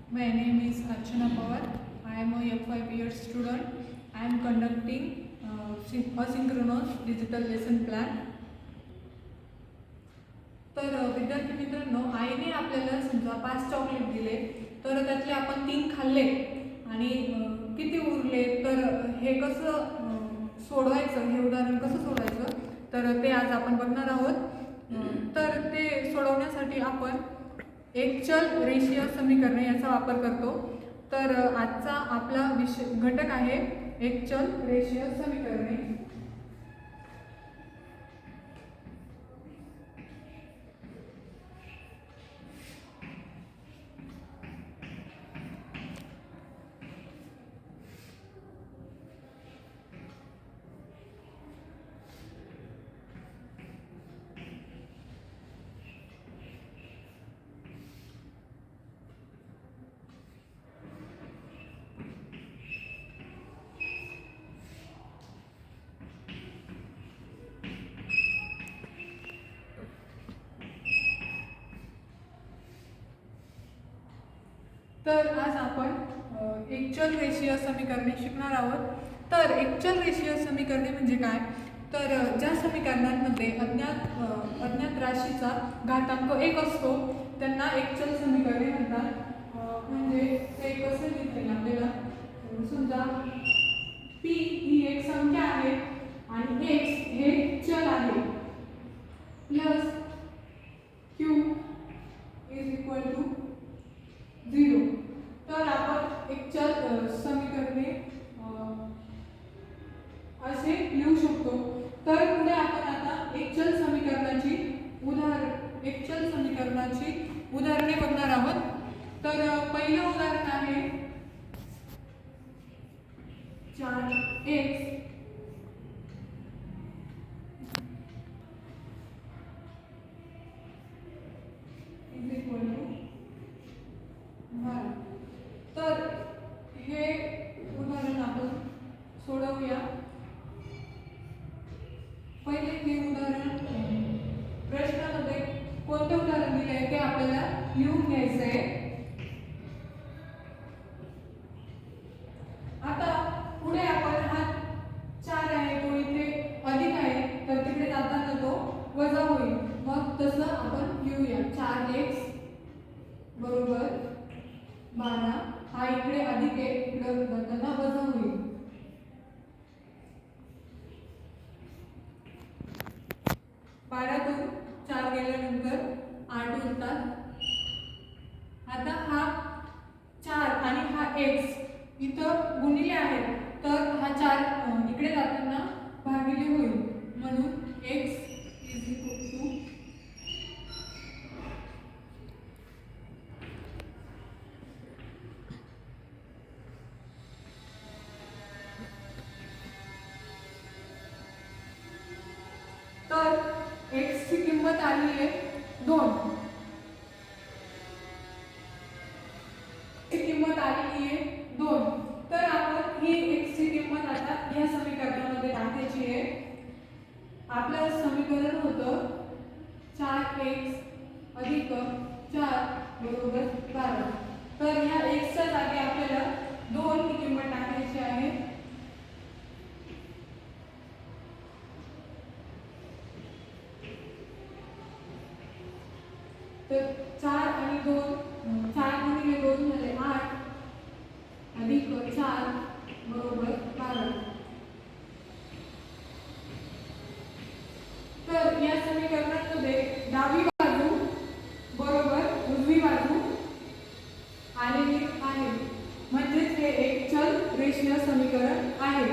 My name is Archana Pawar. I am a F5 year student. I am conducting asynchronous digital lesson plan. तर विद्यार्थी मित्रांनो, आईने आपल्याला समजा 5 चॉकलेट दिले, तर त्यातले आपण 3 खाल्ले आणि किती उरले, तर हे कसं सोडवायचं, हे उदाहरण कसं सोडवायचं, तर ते आज आपण बघणार आहोत. तर ते सोडवण्यासाठी आपण एक चल रेषीय समीकरणे याचा वापर करतो. तर आजचा आपला घटक आहे एक चल रेषीय समीकरणे. तर आज आपण एक चल रेषीय समीकरणे शिकणार आहोत. तर एक चल रेषीय समीकरणे म्हणजे काय, तर ज्या समीकरणांमध्ये अज्ञात राशीचा घातांक 1 असतो त्यांना एक चल समीकरणे म्हणतात. म्हणजे ते कसं लिहिता येईल आपल्याला, समजा p ही एक संख्या आहे आणि x हे चल आहे, plus q is equal to 0. तर आपण एक चल समीकरणे असे लिहू शकतो. तर पुढे आपण आता एक चल समीकरणाची उदाहरणे बघणार आहोत. तर पहिलं उदाहरण आहे 4x इज इक्वल टू 12. तर हे उदाहरण आपण सोडवूया. पहिले हे उदाहरण प्रश्नामध्ये कोणते उदाहरण दिले आहे ते आपल्याला लिहून घ्यायचं आहे. आता पुढे आपण हा 4 आहे तो इथे अधिक आहे, तर तिकडे जाताना तो वजा होईल. मग तसं आपण लिहूया 4x बरोबर 12. हा इकडे अधिक आहे, इकडे जाताना वजा होईल. 12तून 4 गेल्यानंतर 8 उरतात. आता हा 4 आणि हा x इथं गुणिले आहेत, तर हा 4 इकडे जाताना भागिले होईल. म्हणून x इज इक्वल टू 2 ची किंमत आली आहे 2. ची किंमत आलेली आहे 2. तर आपण ही x ची किंमत आता या समीकरणामध्ये टाकायची आहे. आपलं समीकरण होतं 4x अधिक 4 बरोबर 12. तर ह्या x च्या जागी आपल्याला 2 ही किंमत टाकायची आहे. तर 4 आणि 2 4 गुणिले 2 झाले 8 अधिक 4 बरोबर 12. तर या समीकरणामध्ये डावी बाजू बरोबर उजवी बाजू आलेली आहे, म्हणजेच हे एक चल रेषीय समीकरण आहे.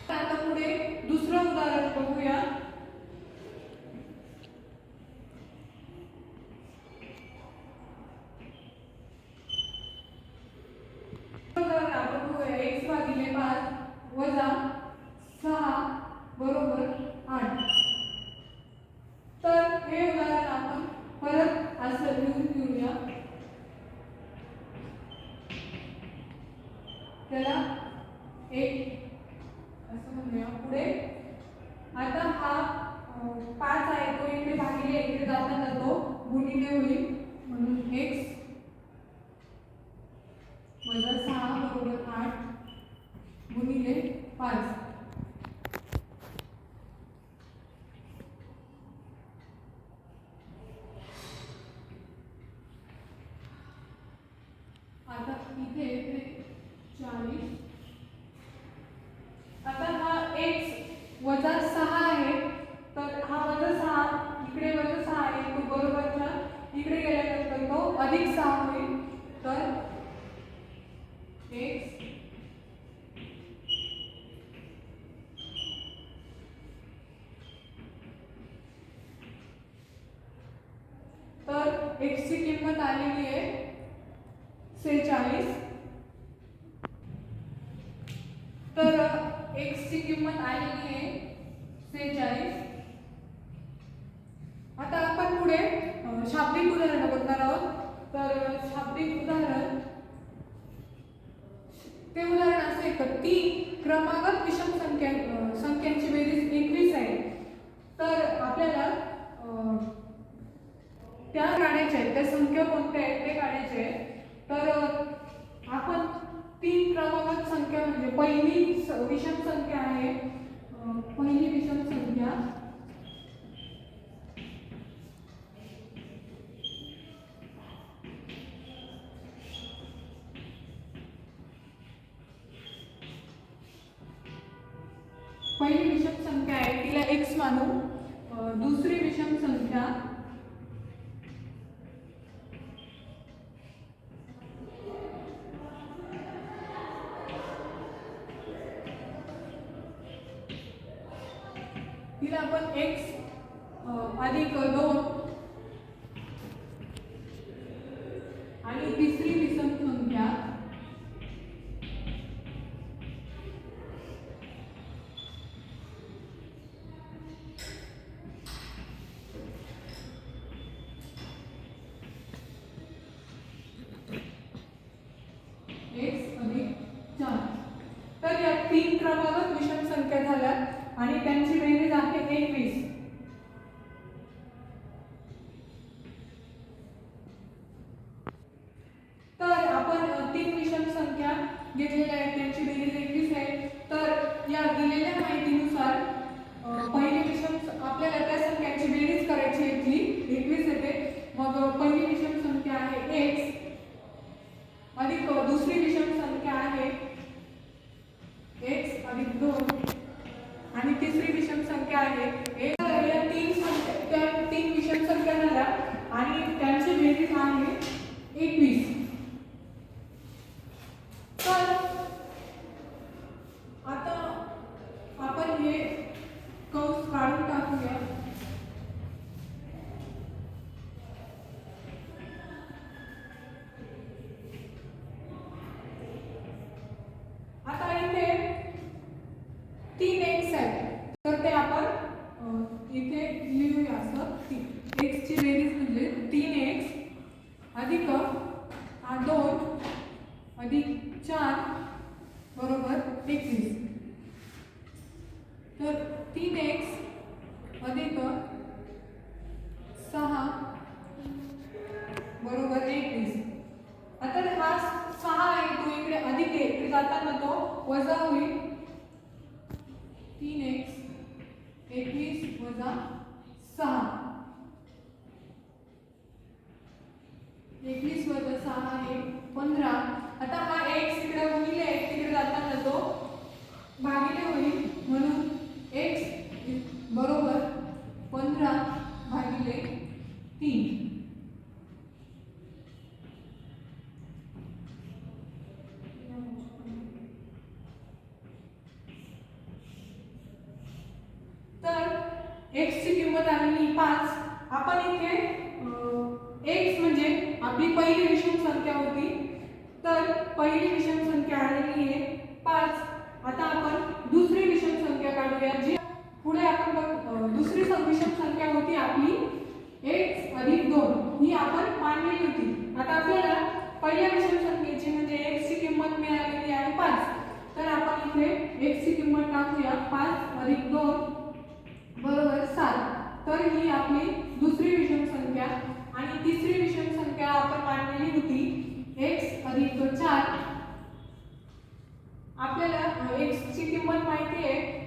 आता पुढे दुसरं उदाहरण बघूया. x भागिले 5 वजा 6 बरोबर 8. तर हे उदाहरण आपण परत असं लिहून घेऊया. त्याला एक असं म्हणूया. पुढे आता हा 5 आहे तो इकडे भागिले इकडे जाताना तो गुणिले होईल, म्हणून x वजा 6 बरोबर 8 गुणिले 5. आता इथे येते 40. आता हा x वजा 6 आहे, तर हा वजा 6 इकडे वजा 6 आहे, तो बरोबरच्या इकडे गेल्यानंतर तो अधिक 6 होईल. तर x तर x ची किंमत आलेली आहे 46. तर x ची किंमत आलेली आहे 46. आता आपण पुढे शाब्दिक उदाहरण बघणार आहोत. तर शाब्दिक उदाहरण ते उदाहरण असे की 3 क्रमागत विषम संख्यांची बेरीज 21 आहे. तर आपल्याला त्या काढायचे आहेत, त्या संख्या कोणत्या आहेत ते काढायचे आहेत. तर आपण 3 क्रमागत संख्या म्हणजे पहिली विषम संख्या आहे, पहिली विषम संख्या पहिली विषम संख्या आहे तिला x मानू. दुसरी विषम संख्या तिला आपण x अधिक 2. आणि तिसरी विषम संख्या x अधिक 4. तर या 3 क्रमागत विषम संख्या झाल्या आणि त्यांची बेरीज आहे 21. तर आपण 3 विषम संख्या घेतलेल्या आहेत, त्यांची बेरीज 21 आहे. तर या दिलेल्या माहितीनुसार पहिली विषम आपल्याला त्या संख्यांची बेरीज करायची आहे, ती 21 येते. मग पहिली विषम संख्या आहे x अधिक दुसरी विषम संख्या आहे x अधिक 2 आणि तिसरी विषम संख्या आहे या 3 विषम संख्या झाल्या आणि त्यांची बेरीज आहे 21. तर आता आपण हे कंस काढून टाकूया. आता इथे 3x आहे, तर ते आपण इथे लिहूया असं. x ची बेरीज म्हणजे 3x अधिक 2 अधिक 4 बरोबर 21. तर 3x अधिक 6 बरोबर 21. आता हा 6 आहे तो इकडे अधिक आहे, इकडे जाताना तो वजा होईल. 3x 21 वजा 6, 21 वजा 6 आहे 15. आता हा x इकडे गुणिले x तिकडे जाताना तो भागिले होईल, म्हणून x बरोबर 15 भागिले 3. तर x ची किंमत आलेली 5. आपण इथे x म्हणजे आपली पहिली विषम संख्या होती, तर पहिली विषम संख्या आलेली आहे 5. आता आपण दुसरी विषम संख्या काढूया, जी पुढे आपण दुसरी विषम संख्या होती आपली x अधिक 2, ही आपण मांडलेली होती. आता आपल्याला पहिल्या विषम संख्येची म्हणजे x ची किंमत मिळालेली आहे 5. तर आपण इथे x ची किंमत टाकूया. 5 अधिक 2 बरोबर 7. तर ही आपली दुसरी विषम संख्या. आणि तिसरी विषम संख्या आपण मांडलेली होती x अधिक 4 आपल्याला x ची किंमत माहिती आहे